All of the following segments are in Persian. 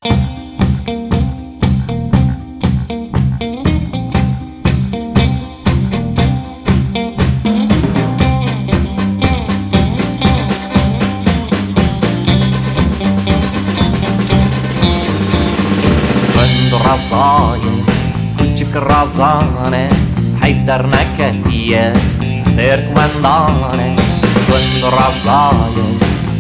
رضای کوچک رازانه حیف در نکهیه سترکمندانه گند رضای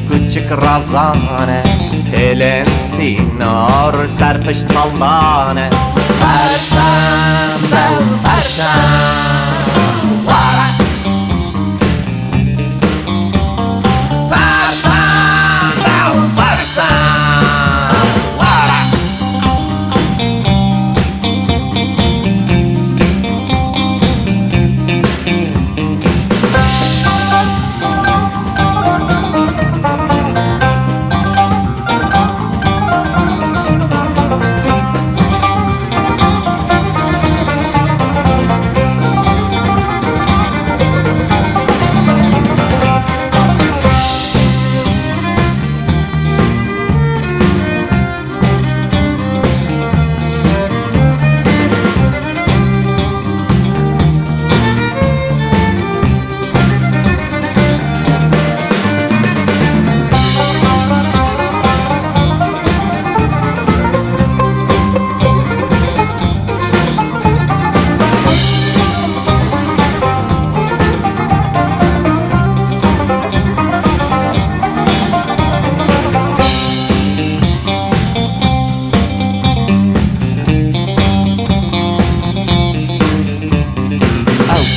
کوچک رازانه تلن سینار سرپشت مالانه فرسم بل فرسم وارا فرسم بل فرسم وارا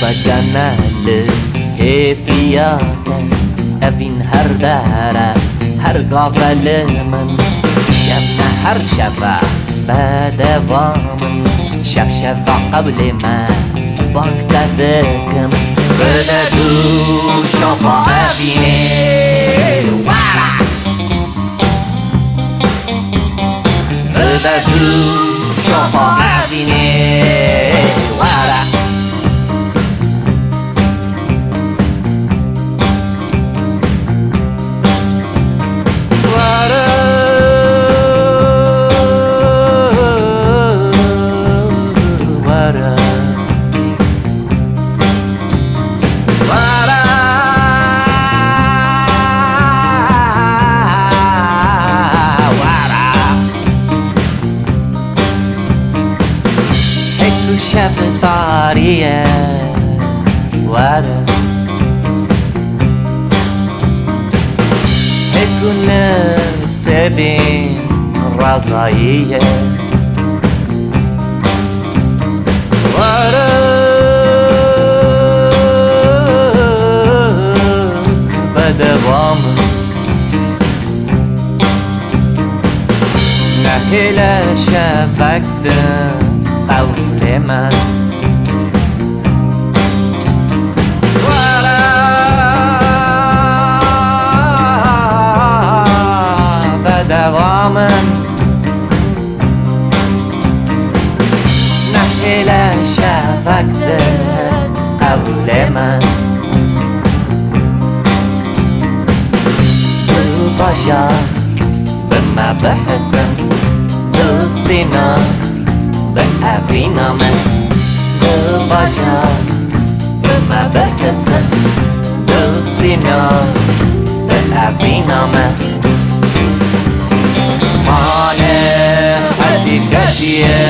بجنال هپیاته اوین هر داره هر قافل من شب هر شفا بدوامن شفا قبل ما بانک دادکم بده دو شبا اوینه وارا بده دو شبا اوینه وارا شب تاریه واره بکنه سبین رضاییه واره بدوام نهیل شفقدم قول من وارا بدوامن نهیل شفقد قول من دو باشا به ما بحسن دو سینا به اوینامه دو باشا به ما بحسن دو سینا به اوینامه مانه حدیقتیه